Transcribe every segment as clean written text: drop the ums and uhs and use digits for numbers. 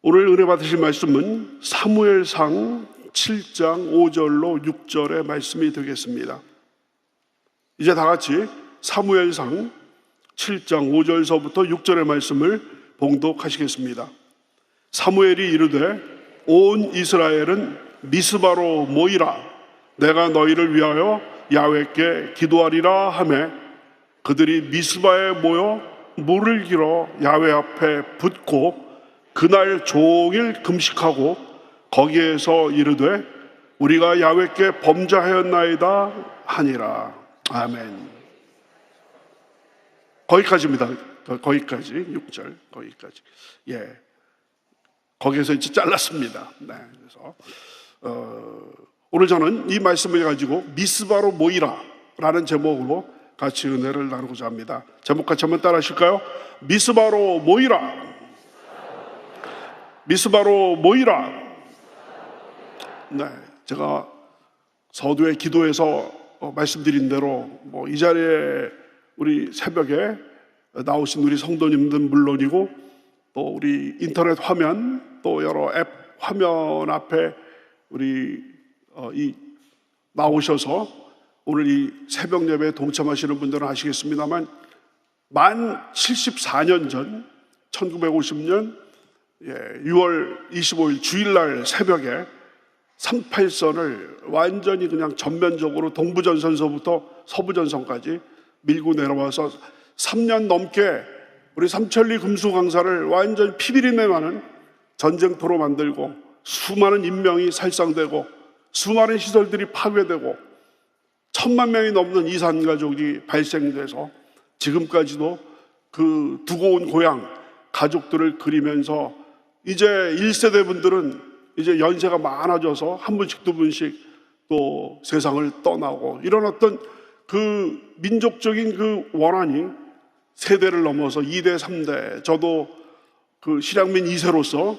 오늘 은혜 받으실 말씀은 사무엘상 7장 5절로 6절의 말씀이 되겠습니다. 이제 다 같이 사무엘상 7장 5절서부터 6절의 말씀을 봉독하시겠습니다. 사무엘이 이르되 온 이스라엘은 미스바로 모이라. 내가 너희를 위하여 야훼께 기도하리라 하매 그들이 미스바에 모여 물을 길어 야훼 앞에 붓고 그날 종일 금식하고 거기에서 이르되 우리가 야훼께 범죄하였나이다 하니라. 아멘. 거기까지입니다. 거기까지 6절 거기까지. 거기에서 이제 잘랐습니다. 그래서 오늘 저는 이 말씀을 가지고 미스바로 모이라라는 제목으로 같이 은혜를 나누고자 합니다. 제목 같이 한번 따라 하실까요? 미스바로 모이라. 미스바로 모이라. 제가 서두에 기도에서 말씀드린 대로 이 자리에 우리 새벽에 나오신 우리 성도님들 물론이고 또 우리 인터넷 화면 또 여러 앱 화면 앞에 우리 나오셔서 오늘 이 새벽 예배에 동참하시는 분들은 아시겠습니다만 만 74년 전 1950년 6월 25일 주일날 새벽에 38선을 완전히 그냥 전면적으로 동부전선서부터 서부전선까지 밀고 내려와서 3년 넘게 우리 삼천리 금수강사를 완전히 피비린내 나는 전쟁터로 만들고 수많은 인명이 살상되고 수많은 시설들이 파괴되고 1000만 명이 넘는 이산가족이 발생돼서 지금까지도 그 두고 온 고향 가족들을 그리면서 이제 1세대 분들은 이제 연세가 많아져서 한 분씩 두 분씩 또 세상을 떠나고 이런 어떤 그 민족적인 그 원한이 세대를 넘어서 2대, 3대 저도 그 실향민 2세로서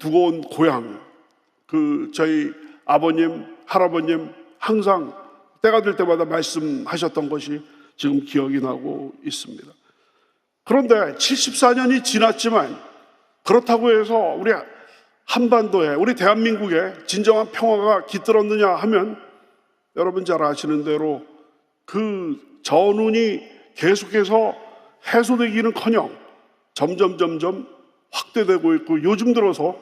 두고 온 고향 그 저희 아버님, 할아버님 항상 때가 될 때마다 말씀하셨던 것이 지금 기억이 나고 있습니다. 그런데 74년이 지났지만 그렇다고 해서 우리 한반도에 우리 대한민국에 진정한 평화가 깃들었느냐 하면 여러분 잘 아시는 대로 그 전운이 계속해서 해소되기는커녕 점점 확대되고 있고 요즘 들어서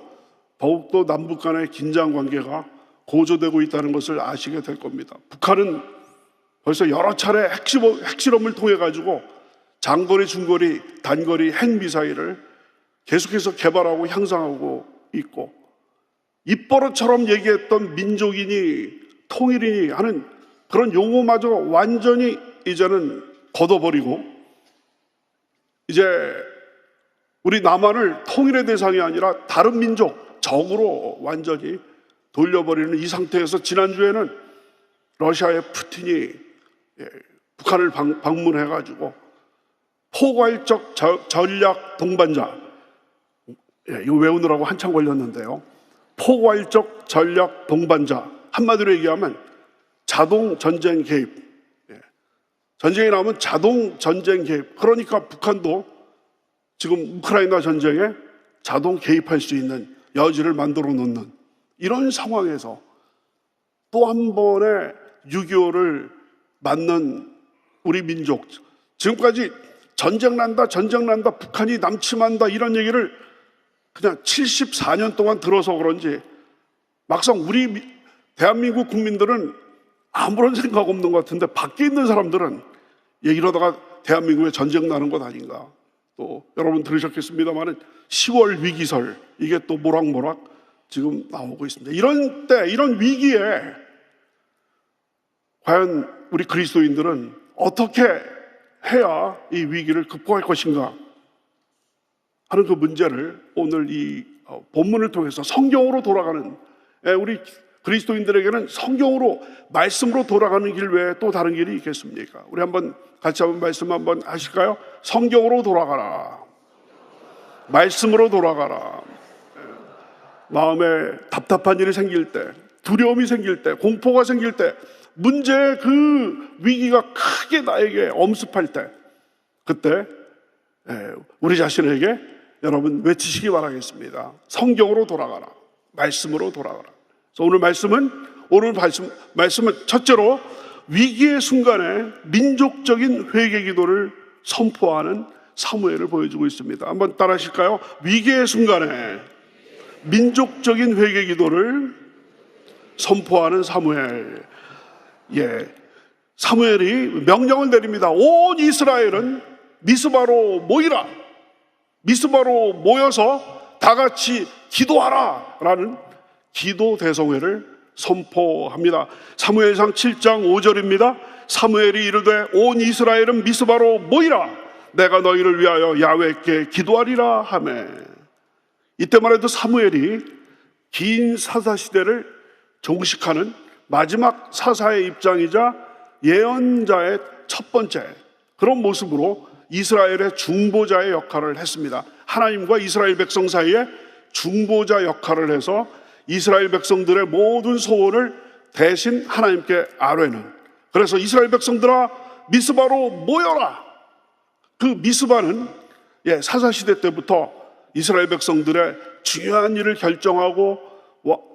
더욱더 남북 간의 긴장 관계가 고조되고 있다는 것을 아시게 될 겁니다. 북한은 벌써 여러 차례 핵실험을 통해 가지고 장거리, 중거리, 단거리 핵미사일을 계속해서 개발하고 향상하고 있고 입버릇처럼 얘기했던 민족이니 통일이니 하는 그런 용어마저 완전히 이제는 걷어버리고 이제 우리 남한을 통일의 대상이 아니라 다른 민족, 적으로 완전히 돌려버리는 이 상태에서 지난주에는 러시아의 푸틴이 북한을 방문해가지고 포괄적 전략 동반자, 이거 외우느라고 한참 걸렸는데요. 포괄적 전략 동반자, 한마디로 얘기하면 자동 전쟁 개입. 전쟁이 나오면 자동 전쟁 개입. 그러니까 북한도 지금 우크라이나 전쟁에 자동 개입할 수 있는 여지를 만들어 놓는 이런 상황에서 또 한 번의 6.25를 맞는 우리 민족, 지금까지 전쟁 난다, 북한이 남침한다 이런 얘기를 그냥 74년 동안 들어서 그런지 막상 우리 대한민국 국민들은 아무런 생각 없는 것 같은데 밖에 있는 사람들은 이러다가 대한민국에 전쟁 나는 것 아닌가. 또 여러분 들으셨겠습니다만 10월 위기설 이게 또 모락모락 지금 나오고 있습니다. 이런 때 이런 위기에 과연 우리 그리스도인들은 어떻게 해야 이 위기를 극복할 것인가 하는 그 문제를 오늘 이 본문을 통해서 성경으로 돌아가는 우리 그리스도인들에게는 성경으로 말씀으로 돌아가는 길 외에 또 다른 길이 있겠습니까? 우리 같이 한번 말씀 한번 하실까요? 성경으로 돌아가라. 말씀으로 돌아가라. 마음에 답답한 일이 생길 때, 두려움이 생길 때, 공포가 생길 때, 문제의 그 위기가 크게 나에게 엄습할 때, 그때 우리 자신에게 여러분 외치시기 바라겠습니다. 성경으로 돌아가라. 말씀으로 돌아가라. 그래서 오늘 말씀은 첫째로 위기의 순간에 민족적인 회개 기도를 선포하는 사무엘을 보여주고 있습니다. 한번 따라 하실까요? 위기의 순간에 민족적인 회개 기도를 선포하는 사무엘. 사무엘이 명령을 내립니다. 온 이스라엘은 미스바로 모이라. 미스바로 모여서 다 같이 기도하라 라는 기도 대성회를 선포합니다. 사무엘상 7장 5절입니다. 사무엘이 이르되 온 이스라엘은 미스바로 모이라. 내가 너희를 위하여 야훼께 기도하리라 하매. 이때만 해도 사무엘이 긴 사사시대를 종식하는 마지막 사사의 입장이자 예언자의 첫 번째 그런 모습으로 이스라엘의 중보자의 역할을 했습니다. 하나님과 이스라엘 백성 사이에 중보자 역할을 해서 이스라엘 백성들의 모든 소원을 대신 하나님께 아뢰는, 그래서 이스라엘 백성들아 미스바로 모여라. 그 미스바는 사사시대 때부터 이스라엘 백성들의 중요한 일을 결정하고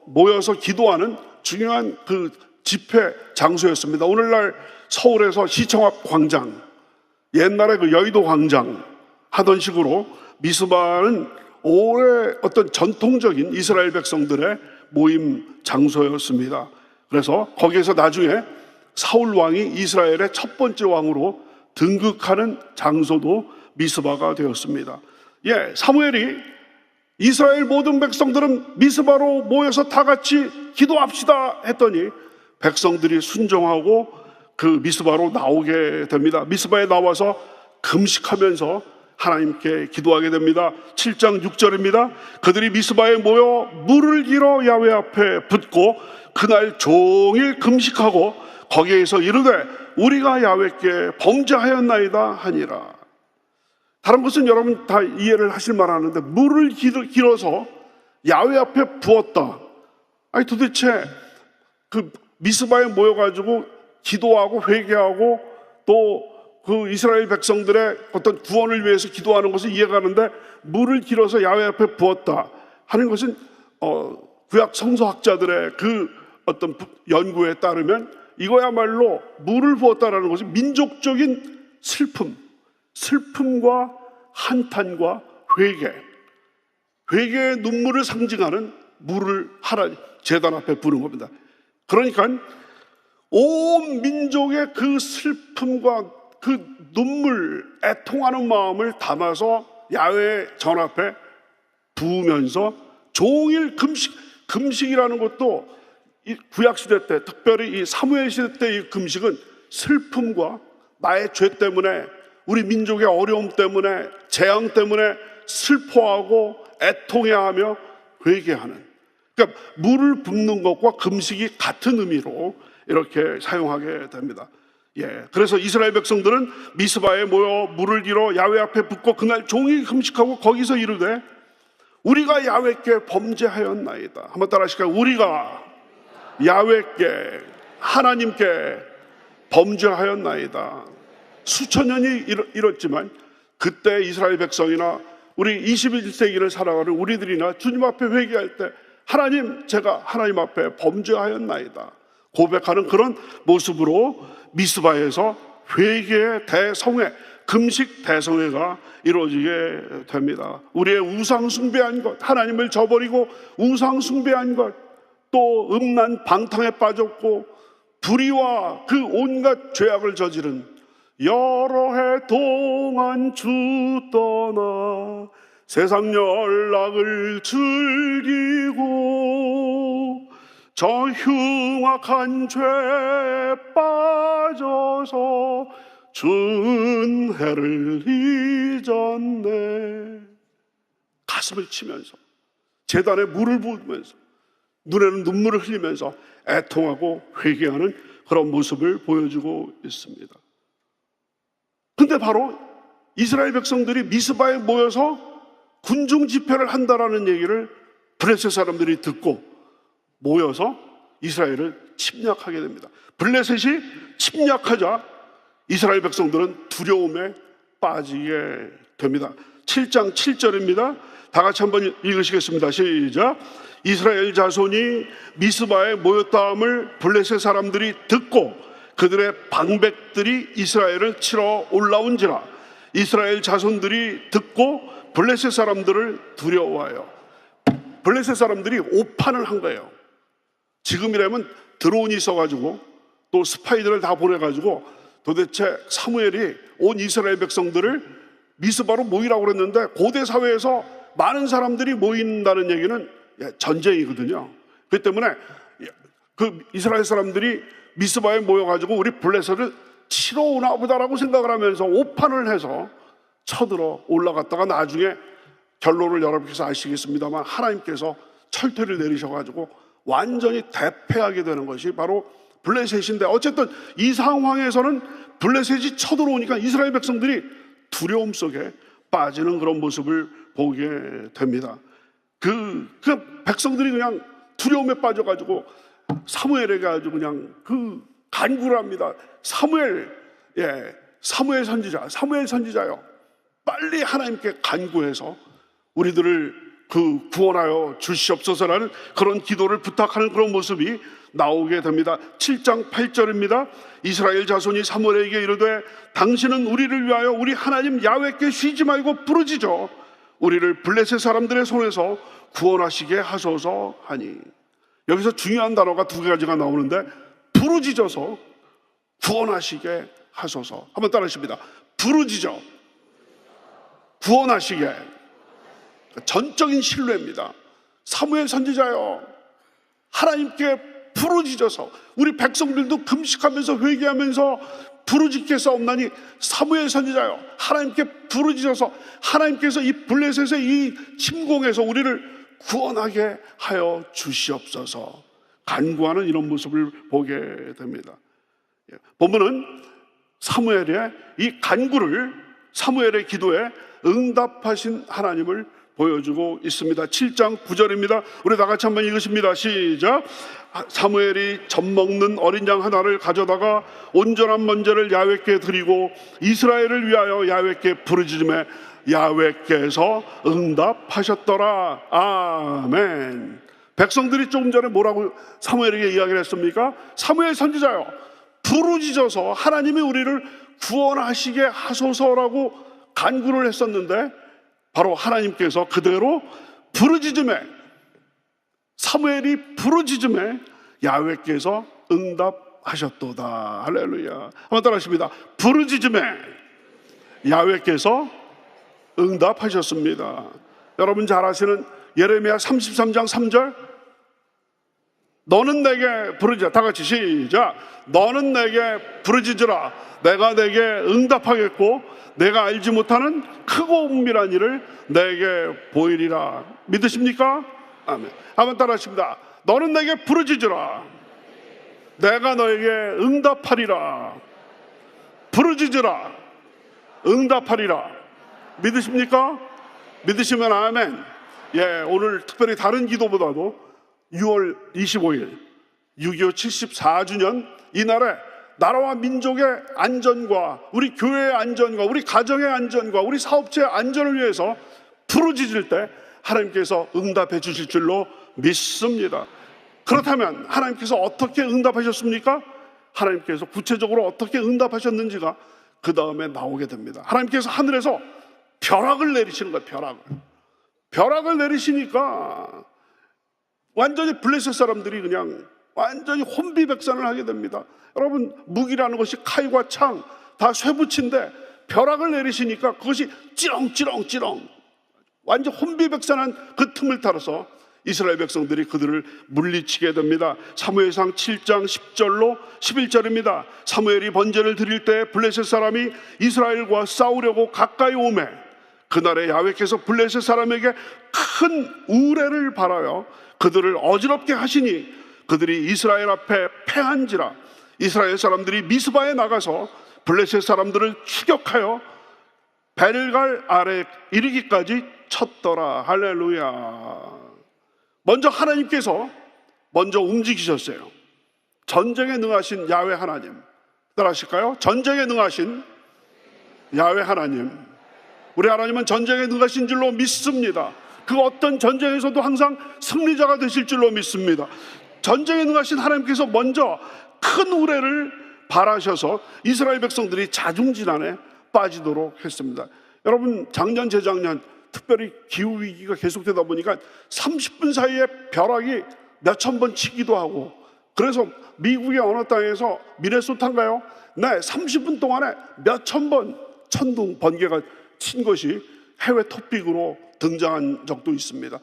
모여서 기도하는 중요한 그 집회 장소였습니다. 오늘날 서울에서 시청 앞 광장, 옛날에 그 여의도 광장 하던 식으로 미스바는 오래 어떤 전통적인 이스라엘 백성들의 모임 장소였습니다. 그래서 거기에서 나중에 사울 왕이 이스라엘의 첫 번째 왕으로 등극하는 장소도 미스바가 되었습니다. 사무엘이 이스라엘 모든 백성들은 미스바로 모여서 다 같이 기도합시다 했더니 백성들이 순종하고 그 미스바로 나오게 됩니다. 미스바에 나와서 금식하면서 하나님께 기도하게 됩니다. 7장 6절입니다. 그들이 미스바에 모여 물을 길어 야훼 앞에 붓고 그날 종일 금식하고 거기에서 이르되 우리가 야훼께 범죄하였나이다 하니라. 다른 것은 여러분 다 이해를 하실 만하는데 물을 길어서 야훼 앞에 부었다. 아니 도대체 그 미스바에 모여가지고 기도하고 회개하고 또 그 이스라엘 백성들의 어떤 구원을 위해서 기도하는 것은 이해가 가는데 물을 길어서 야훼 앞에 부었다 하는 것은 구약 성서학자들의 그 어떤 연구에 따르면 이거야말로 물을 부었다라는 것은 민족적인 슬픔과 한탄과 회개의 눈물을 상징하는 물을 하나님 제단 앞에 부는 겁니다. 그러니까 온 민족의 그 슬픔과 그 눈물, 애통하는 마음을 담아서 야훼 전 앞에 부으면서 종일 금식이라는 것도 이 구약시대 때, 특별히 이 사무엘 시대 때 이 금식은 슬픔과 나의 죄 때문에, 우리 민족의 어려움 때문에, 재앙 때문에 슬퍼하고 애통해하며 회개하는, 그러니까 물을 붓는 것과 금식이 같은 의미로 이렇게 사용하게 됩니다. 그래서 이스라엘 백성들은 미스바에 모여 물을 길어 야훼 앞에 붓고 그날 종일 금식하고 거기서 이르되 우리가 야훼께 범죄하였나이다. 한번 따라 하실까요? 우리가 야훼께, 하나님께 범죄하였나이다. 수천 년이 이렇지만 그때 이스라엘 백성이나 우리 21세기를 살아가는 우리들이나 주님 앞에 회개할 때 하나님, 제가 하나님 앞에 범죄하였나이다 고백하는 그런 모습으로 미스바에서 회개의 대성회, 금식 대성회가 이루어지게 됩니다. 우리의 우상 숭배한 것, 하나님을 저버리고 우상 숭배한 것, 또 음란 방탕에 빠졌고 불의와 그 온갖 죄악을 저지른 여러 해 동안 주 떠나 세상 연락을 즐기고 저 흉악한 죄에 빠져서 준혜를 잊었네. 가슴을 치면서 제단에 물을 부으면서 눈에는 눈물을 흘리면서 애통하고 회개하는 그런 모습을 보여주고 있습니다. 근데 바로 이스라엘 백성들이 미스바에 모여서 군중 집회를 한다라는 얘기를 블레셋 사람들이 듣고 모여서 이스라엘을 침략하게 됩니다. 블레셋이 침략하자 이스라엘 백성들은 두려움에 빠지게 됩니다. 7장 7절입니다. 다 같이 한번 읽으시겠습니다. 시작. 이스라엘 자손이 미스바에 모였다함을 블레셋 사람들이 듣고 그들의 방백들이 이스라엘을 치러 올라온지라. 이스라엘 자손들이 듣고 블레셋 사람들을 두려워하여. 블레셋 사람들이 오판을 한 거예요. 지금이라면 드론이 있어가지고 또 스파이들을 다 보내가지고 도대체 사무엘이 온 이스라엘 백성들을 미스바로 모이라고 그랬는데, 고대 사회에서 많은 사람들이 모인다는 얘기는 전쟁이거든요. 그렇기 때문에 그 이스라엘 사람들이 미스바에 모여가지고 우리 블레셋을 치러 오나 보다라고 생각을 하면서 오판을 해서 쳐들어 올라갔다가 나중에 결론을 여러분께서 아시겠습니다만 하나님께서 철퇴를 내리셔가지고 완전히 대패하게 되는 것이 바로 블레셋인데, 어쨌든 이 상황에서는 블레셋이 쳐들어오니까 이스라엘 백성들이 두려움 속에 빠지는 그런 모습을 보게 됩니다. 그 백성들이 그냥 두려움에 빠져가지고 사무엘에게 아주 그냥 간구를 합니다. 사무엘 선지자요, 빨리 하나님께 간구해서 우리들을 구원하여 주시옵소서라는 그런 기도를 부탁하는 그런 모습이 나오게 됩니다. 7장 8절입니다. 이스라엘 자손이 사무엘에게 이르되 당신은 우리를 위하여 우리 하나님 야훼께 쉬지 말고 부르짖어 우리를 블레셋 사람들의 손에서 구원하시게 하소서 하니. 여기서 중요한 단어가 두 가지가 나오는데, 부르짖어서 구원하시게 하소서. 한번 따라하십니다. 부르짖어 구원하시게. 전적인 신뢰입니다. 사무엘 선지자요, 하나님께 부르짖어서, 우리 백성들도 금식하면서 회개하면서 부르짖겠사옵나니 사무엘 선지자요, 하나님께 부르짖어서 하나님께서 이 블레셋의 이 침공에서 우리를 구원하게 하여 주시옵소서 간구하는 이런 모습을 보게 됩니다. 본문은 사무엘의 이 간구를, 사무엘의 기도에 응답하신 하나님을 보여주고 있습니다. 7장 9절입니다. 우리 다 같이 한번 읽으십니다. 시작. 사무엘이 젖 먹는 어린 양 하나를 가져다가 온전한 번제를 야훼께 드리고 이스라엘을 위하여 야훼께 부르짖음에 야훼께서 응답하셨더라. 아멘. 백성들이 조금 전에 뭐라고 사무엘에게 이야기를 했습니까? 사무엘 선지자요, 부르짖어서 하나님이 우리를 구원하시게 하소서라고 간구를 했었는데, 바로 하나님께서 그대로 부르짖음에, 사무엘이 부르짖음에 야훼께서 응답하셨도다. 할렐루야. 한번 따라하십니다. 부르짖음에 야훼께서 응답하셨습니다. 여러분 잘 아시는 예레미야 33장 3절, 너는 내게 부르짖어. 다 같이 시작. 너는 내게 부르짖으라. 내가 내게 응답하겠고 내가 알지 못하는 크고 은밀한 일을 내게 보이리라. 믿으십니까? 아멘. 한번 따라하십니다. 너는 내게 부르짖으라. 내가 너에게 응답하리라. 부르짖으라. 응답하리라. 믿으십니까? 믿으시면 아멘. 오늘 특별히 다른 기도보다도 6월 25일 6.25 74주년 이날에 나라와 민족의 안전과 우리 교회의 안전과 우리 가정의 안전과 우리 사업체의 안전을 위해서 부르짖을 때 하나님께서 응답해 주실 줄로 믿습니다. 그렇다면 하나님께서 어떻게 응답하셨습니까? 하나님께서 구체적으로 어떻게 응답하셨는지가 그 다음에 나오게 됩니다. 하나님께서 하늘에서 벼락을 내리시는 거예요. 벼락을 내리시니까 완전히 블레셋 사람들이 그냥 완전히 혼비백산을 하게 됩니다. 여러분, 무기라는 것이 칼과 창 다 쇠붙인데 벼락을 내리시니까 그것이 찌렁찌렁 완전 혼비백산한 그 틈을 타서 이스라엘 백성들이 그들을 물리치게 됩니다. 사무엘상 7장 10절로 11절입니다. 사무엘이 번제를 드릴 때 블레셋 사람이 이스라엘과 싸우려고 가까이 오매 그날에 야훼께서 블레셋 사람에게 큰 우레를 발하여 그들을 어지럽게 하시니 그들이 이스라엘 앞에 패한지라. 이스라엘 사람들이 미스바에 나가서 블레셋 사람들을 추격하여 벨갈 아래 이르기까지 쳤더라. 할렐루야. 먼저 하나님께서 먼저 움직이셨어요. 전쟁에 능하신 야훼 하나님, 따라하실까요? 전쟁에 능하신 야훼 하나님, 우리 하나님은 전쟁에 능하신 줄로 믿습니다. 그 어떤 전쟁에서도 항상 승리자가 되실 줄로 믿습니다. 전쟁에 능하신 하나님께서 먼저 큰 우레를 발하셔서 이스라엘 백성들이 자중질환에 빠지도록 했습니다. 여러분, 작년 재작년 특별히 기후위기가 계속되다 보니까 30분 사이에 벼락이 몇천 번 치기도 하고, 그래서 미국의 어느 땅에서 미네소타인가요? 네, 30분 동안에 몇천 번 천둥 번개가 친 것이 해외 토픽으로 등장한 적도 있습니다.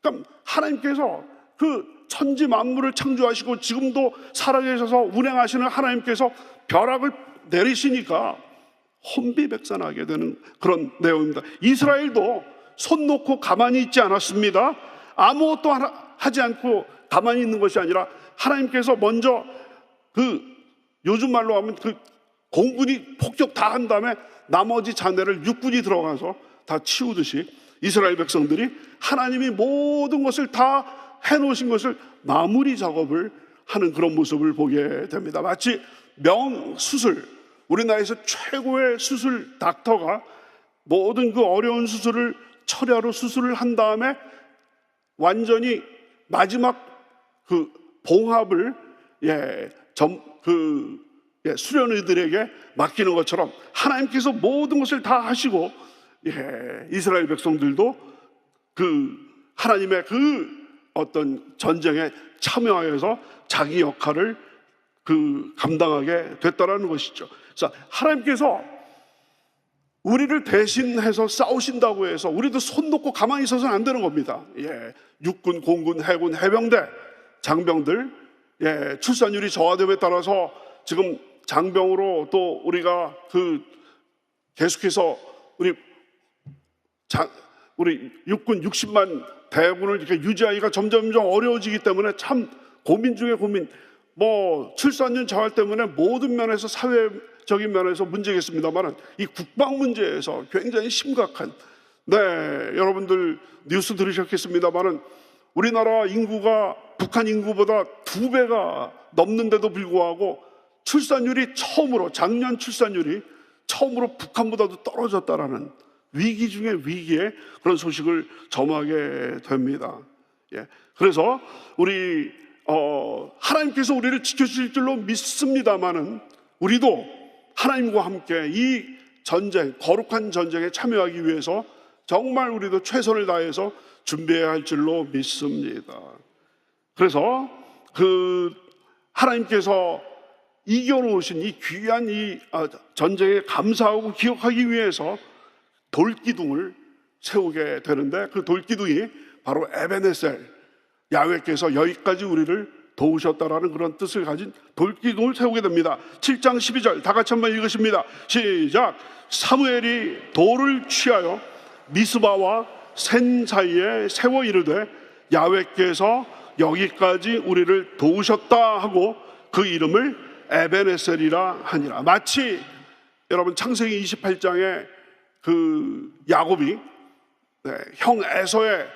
그러니까 하나님께서 그 천지 만물을 창조하시고 지금도 살아계셔서 운행하시는 하나님께서 벼락을 내리시니까 혼비백산하게 되는 그런 내용입니다. 이스라엘도 손 놓고 가만히 있지 않았습니다. 아무것도 하지 않고 가만히 있는 것이 아니라 하나님께서 먼저 요즘 말로 하면 공군이 폭격 다 한 다음에 나머지 잔해를 육군이 들어가서 다 치우듯이 이스라엘 백성들이 하나님이 모든 것을 다 해놓으신 것을 마무리 작업을 하는 그런 모습을 보게 됩니다. 마치 명수술, 우리나라에서 최고의 수술 닥터가 모든 그 어려운 수술을 철야로 수술을 한 다음에 완전히 마지막 봉합을 수련의들에게 맡기는 것처럼 하나님께서 모든 것을 다 하시고 이스라엘 백성들도 하나님의 어떤 전쟁에 참여하여서 자기 역할을 감당하게 됐다라는 것이죠. 그래서 하나님께서 우리를 대신해서 싸우신다고 해서 우리도 손 놓고 가만히 있어서는 안 되는 겁니다. 육군, 공군, 해군, 해병대, 장병들, 출산율이 저하됨에 따라서 지금 장병으로 또 우리가 계속해서 우리 육군 60만 대군을 이렇게 유지하기가 점점 어려워지기 때문에 참 고민 중에 고민. 출산율 저하 때문에 모든 면에서 사회적인 면에서 문제겠습니다만 이 국방 문제에서 굉장히 심각한, 여러분들 뉴스 들으셨겠습니다만 우리나라 인구가 북한 인구보다 2배가 넘는데도 불구하고 출산율이 작년 출산율이 처음으로 북한보다도 떨어졌다라는 위기 중에 위기의 그런 소식을 점하게 됩니다. 그래서 우리 하나님께서 우리를 지켜주실 줄로 믿습니다만은 우리도 하나님과 함께 이 전쟁, 거룩한 전쟁에 참여하기 위해서 정말 우리도 최선을 다해서 준비해야 할 줄로 믿습니다. 그래서 하나님께서 이겨놓으신 이 귀한 전쟁에 감사하고 기억하기 위해서 돌기둥을 세우게 되는데, 그 돌기둥이 바로 에베네셀, 야훼께서 여기까지 우리를 도우셨다라는 그런 뜻을 가진 돌기둥을 세우게 됩니다. 7장 12절 다 같이 한번 읽으십니다. 시작. 사무엘이 돌을 취하여 미스바와 센 사이에 세워 이르되 야훼께서 여기까지 우리를 도우셨다 하고 그 이름을 에베네셀이라 하니라. 마치 여러분 창세기 28장에 야곱이 형 에서의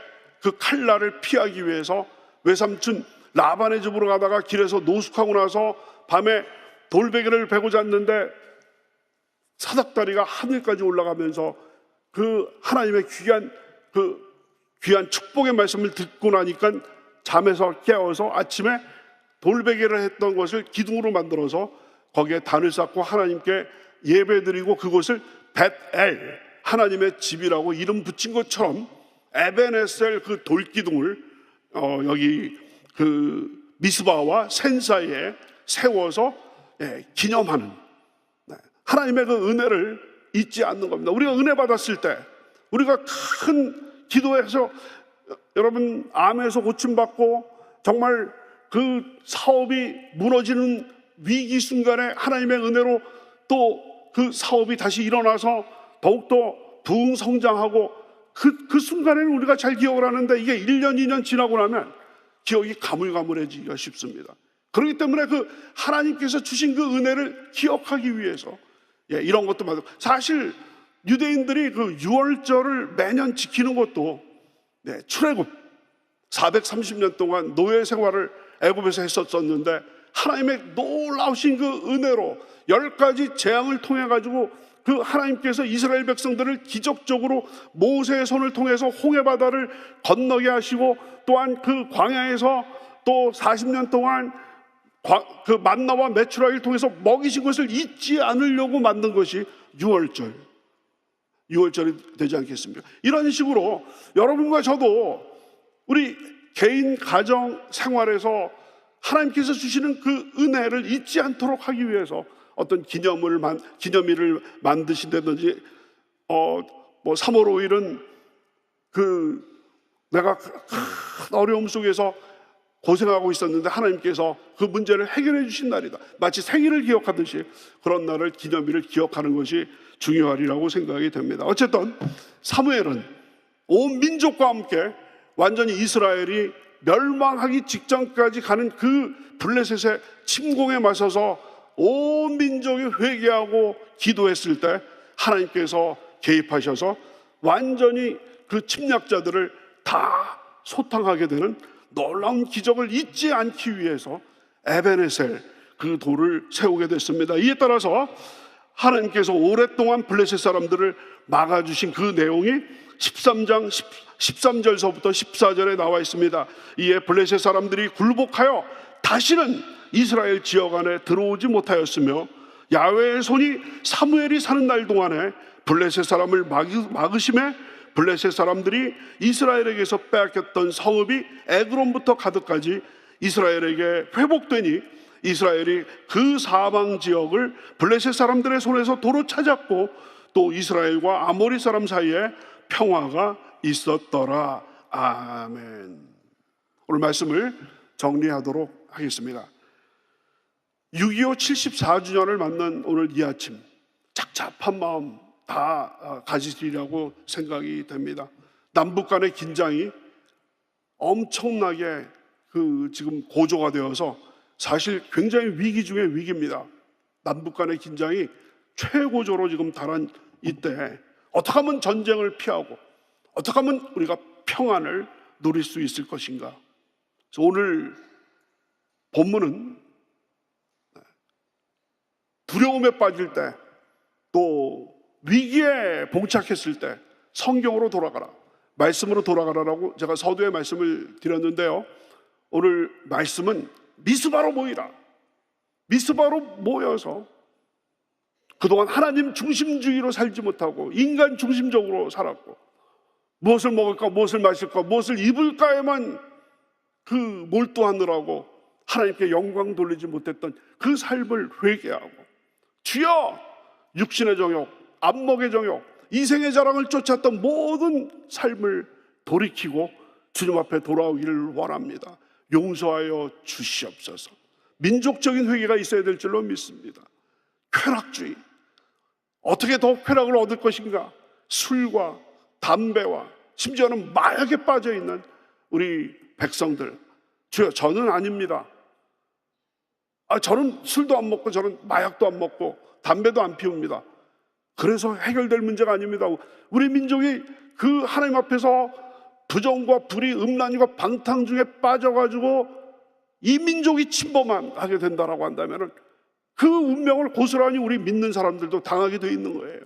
칼날을 피하기 위해서 외삼촌 라반의 집으로 가다가 길에서 노숙하고 나서 밤에 돌베개를 베고 잤는데 사닥다리가 하늘까지 올라가면서 하나님의 귀한 축복의 말씀을 듣고 나니까 잠에서 깨어서 아침에 돌베개를 했던 것을 기둥으로 만들어서 거기에 단을 쌓고 하나님께 예배드리고 그곳을 벳엘, 하나님의 집이라고 이름 붙인 것처럼 에베네셀 돌기둥을 여기 미스바와 센 사이에 세워서 기념하는, 하나님의 은혜를 잊지 않는 겁니다. 우리가 은혜 받았을 때, 우리가 큰 기도해서 여러분 암에서 고침받고 정말 사업이 무너지는 위기 순간에 하나님의 은혜로 또 사업이 다시 일어나서 더욱더 부흥 성장하고 그 순간에는 우리가 잘 기억을 하는데 이게 1년 2년 지나고 나면 기억이 가물가물해지기가 쉽습니다. 그렇기 때문에 하나님께서 주신 은혜를 기억하기 위해서 이런 것도 맞아요. 사실 유대인들이 6월절을 매년 지키는 것도 출애굽 430년 동안 노예 생활을 애굽에서 했었는데 하나님의 놀라우신 은혜로 10가지 재앙을 통해 가지고 그 하나님께서 이스라엘 백성들을 기적적으로 모세의 손을 통해서 홍해 바다를 건너게 하시고, 또한 그 광야에서 또 40년 동안 그 만나와 메추라기를 통해서 먹이신 것을 잊지 않으려고 만든 것이 유월절이 되지 않겠습니까? 이런 식으로 여러분과 저도 우리 개인 가정 생활에서 하나님께서 주시는 그 은혜를 잊지 않도록 하기 위해서 어떤 기념일을 만드신다든지, 3월 5일은 내가 큰 어려움 속에서 고생하고 있었는데 하나님께서 그 문제를 해결해 주신 날이다, 마치 생일을 기억하듯이 그런 날을, 기념일을 기억하는 것이 중요하리라고 생각이 됩니다. 어쨌든 사무엘은 온 민족과 함께 완전히 이스라엘이 멸망하기 직전까지 가는 그 블레셋의 침공에 맞서서 온 민족이 회개하고 기도했을 때 하나님께서 개입하셔서 완전히 그 침략자들을 다 소탕하게 되는 놀라운 기적을 잊지 않기 위해서 에베네셀, 그 돌을 세우게 됐습니다. 이에 따라서 하나님께서 오랫동안 블레셋 사람들을 막아주신 그 내용이 13장 13절서부터 14절에 나와 있습니다. 이에 블레셋 사람들이 굴복하여 다시는 이스라엘 지역 안에 들어오지 못하였으며, 야훼의 손이 사무엘이 사는 날 동안에 블레셋 사람을 막으심에 블레셋 사람들이 이스라엘에게서 빼앗겼던 성읍이 에그론부터 가드까지 이스라엘에게 회복되니 이스라엘이 그 사방 지역을 블레셋 사람들의 손에서 도로 찾았고, 또 이스라엘과 아모리 사람 사이에 평화가 있었더라. 아멘. 오늘 말씀을 정리하도록 하겠습니다. 6.25 74주년을 맞는 오늘 이 아침, 착잡한 마음 다 가지시리라고 생각이 됩니다. 남북 간의 긴장이 엄청나게 지금 고조가 되어서 사실 굉장히 위기 중에 위기입니다. 남북 간의 긴장이 최고조로 지금 달한 이때 어떻게 하면 전쟁을 피하고 어떻게 하면 우리가 평안을 누릴 수 있을 것인가. 그래서 오늘 본문은 두려움에 빠질 때, 또 위기에 봉착했을 때 성경으로 돌아가라, 말씀으로 돌아가라라고 제가 서두에 말씀을 드렸는데요, 오늘 말씀은 미스바로 모이라, 미스바로 모여서 그동안 하나님 중심주의로 살지 못하고 인간 중심적으로 살았고, 무엇을 먹을까, 무엇을 마실까, 무엇을 입을까에만 몰두하느라고 하나님께 영광 돌리지 못했던 그 삶을 회개하고, 주여, 육신의 정욕, 안목의 정욕, 이생의 자랑을 쫓았던 모든 삶을 돌이키고 주님 앞에 돌아오기를 원합니다. 용서하여 주시옵소서. 민족적인 회개가 있어야 될 줄로 믿습니다. 쾌락주의, 어떻게 더 쾌락을 얻을 것인가, 술과 담배와 심지어는 마약에 빠져있는 우리 백성들, 주여, 저는 아닙니다. 저는 술도 안 먹고, 저는 마약도 안 먹고, 담배도 안 피웁니다. 그래서 해결될 문제가 아닙니다. 우리 민족이 그 하나님 앞에서 부정과 불의, 음란과 방탕 중에 빠져가지고 이 민족이 침범하게 된다라고 한다면 그 운명을 고스란히 우리 믿는 사람들도 당하게 되어 있는 거예요.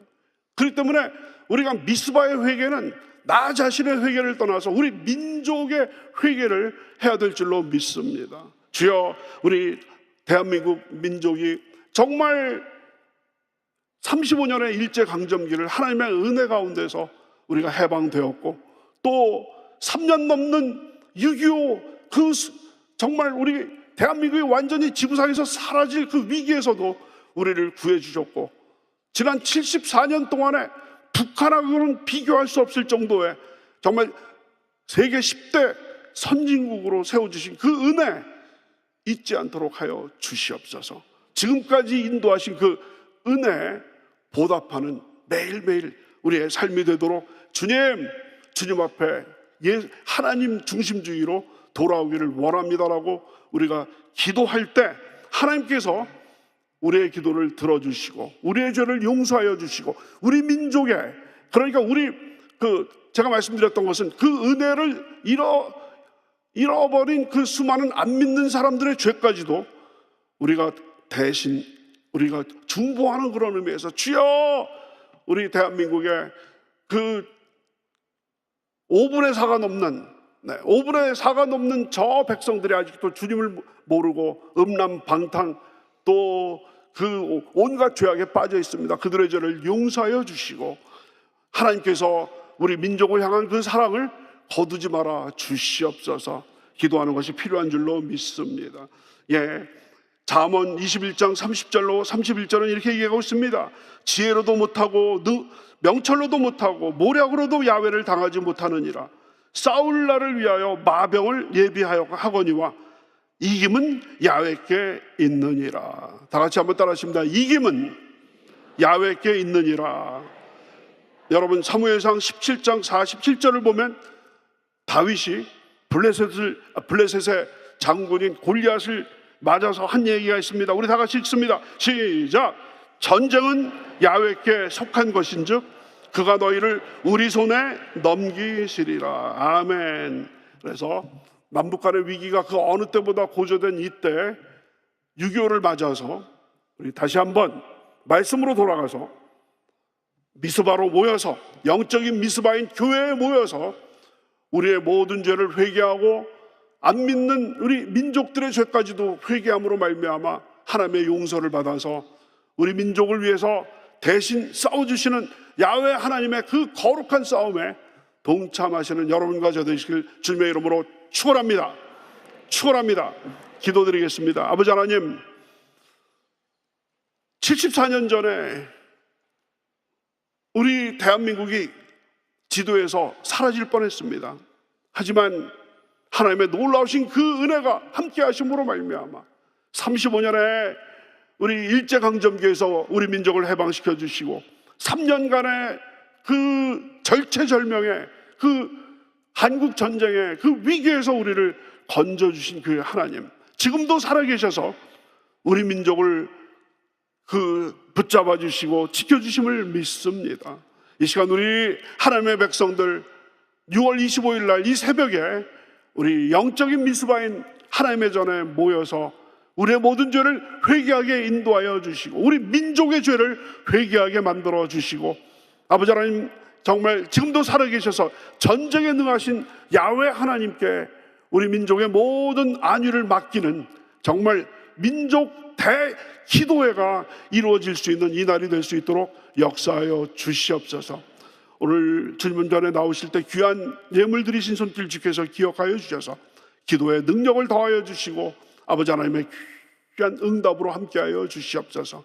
그렇기 때문에 우리가 미스바의 회개는 나 자신의 회개를 떠나서 우리 민족의 회개를 해야 될 줄로 믿습니다. 주여, 우리 대한민국 민족이 정말 35년의 일제강점기를 하나님의 은혜 가운데서 우리가 해방되었고, 또 3년 넘는 6.25 정말 우리 대한민국이 완전히 지구상에서 사라질 그 위기에서도 우리를 구해주셨고, 지난 74년 동안에 북한하고는 비교할 수 없을 정도의 정말 세계 10대 선진국으로 세워주신 그 은혜 잊지 않도록 하여 주시옵소서. 지금까지 인도하신 그 은혜 보답하는 매일매일 우리의 삶이 되도록 주님 앞에 하나님 중심주의로 돌아오기를 원합니다라고 우리가 기도할 때 하나님께서 우리의 기도를 들어주시고 우리의 죄를 용서하여 주시고 우리 민족의, 그러니까 제가 말씀드렸던 것은 그 은혜를 잃어버린 그 수많은 안 믿는 사람들의 죄까지도 우리가 대신 우리가 중보하는 그런 의미에서, 주여, 우리 대한민국의 그 5분의 4가 넘는 5분의 4가 넘는 저 백성들이 아직도 주님을 모르고 음란방탕 또 그 온갖 죄악에 빠져 있습니다. 그들의 죄를 용서하여 주시고 하나님께서 우리 민족을 향한 그 사랑을 거두지 말아 주시옵소서. 기도하는 것이 필요한 줄로 믿습니다. 잠언 21장 30절로 31절은 이렇게 얘기하고 있습니다. 지혜로도 못하고 명철로도 못하고 모략으로도 야훼를 당하지 못하느니라. 싸울 날을 위하여 마병을 예비하여 하거니와 이김은 야훼께 있느니라. 다 같이 한번 따라하십니다. 이김은 야훼께 있느니라. 여러분 사무엘상 17장 47절을 보면 다윗이 블레셋의 장군인 골리앗을 맞아서 한 얘기가 있습니다. 우리 다 같이 읽습니다. 시작. 전쟁은 야훼께 속한 것인즉 그가 너희를 우리 손에 넘기시리라. 아멘. 그래서 남북 간의 위기가 그 어느 때보다 고조된 이때 6.25를 맞아서 우리 다시 한번 말씀으로 돌아가서 미스바로 모여서 영적인 미스바인 교회에 모여서 우리의 모든 죄를 회개하고 안 믿는 우리 민족들의 죄까지도 회개함으로 말미암아 하나님의 용서를 받아서 우리 민족을 위해서 대신 싸워주시는 야훼 하나님의 그 거룩한 싸움에 동참하시는 여러분과 저 되시길 주님의 이름으로 축원합니다. 축원합니다. 기도드리겠습니다. 아버지 하나님, 74년 전에 우리 대한민국이 지도에서 사라질 뻔했습니다. 하지만 하나님의 놀라우신 그 은혜가 함께 하심으로 말미암아 35년에 우리 일제강점기에서 우리 민족을 해방시켜 주시고 3년간의 그 절체절명의 그 한국전쟁의 그 위기에서 우리를 건져주신 그 하나님, 지금도 살아계셔서 우리 민족을 붙잡아 주시고 지켜주심을 믿습니다. 이 시간 우리 하나님의 백성들 6월 25일 날 이 새벽에 우리 영적인 미스바인 하나님의 전에 모여서 우리의 모든 죄를 회개하게 인도하여 주시고 우리 민족의 죄를 회개하게 만들어 주시고 아버지 하나님, 정말 지금도 살아계셔서 전쟁에 능하신 야훼 하나님께 우리 민족의 모든 안위를 맡기는 정말 민족 대기도회가 이루어질 수 있는 이 날이 될 수 있도록 역사하여 주시옵소서. 오늘 주님 전에 나오실 때 귀한 예물 드리신 손길 주께서 기억하여 주셔서 기도의 능력을 더하여 주시고 아버지 하나님의 귀한 응답으로 함께하여 주시옵소서.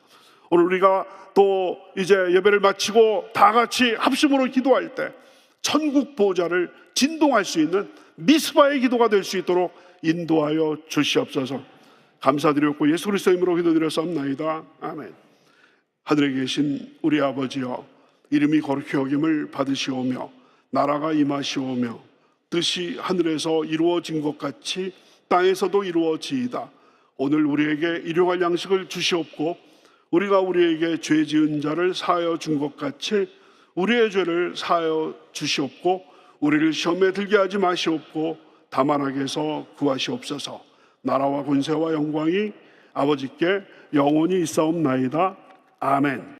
오늘 우리가 또 이제 예배를 마치고 다 같이 합심으로 기도할 때 천국 보좌를 진동할 수 있는 미스바의 기도가 될 수 있도록 인도하여 주시옵소서. 감사드렸고 예수 그리스도의 이름으로 기도드렸사옵나이다. 아멘. 하늘에 계신 우리 아버지여, 이름이 거룩히 여김을 받으시오며 나라가 임하시오며 뜻이 하늘에서 이루어진 것 같이 땅에서도 이루어지이다. 오늘 우리에게 일용할 양식을 주시옵고 우리가 우리에게 죄 지은 자를 사하여 준 것 같이 우리의 죄를 사하여 주시옵고 우리를 시험에 들게 하지 마시옵고 다만 악에서 구하시옵소서. 나라와 권세와 영광이 아버지께 영원히 있사옵나이다. 아멘.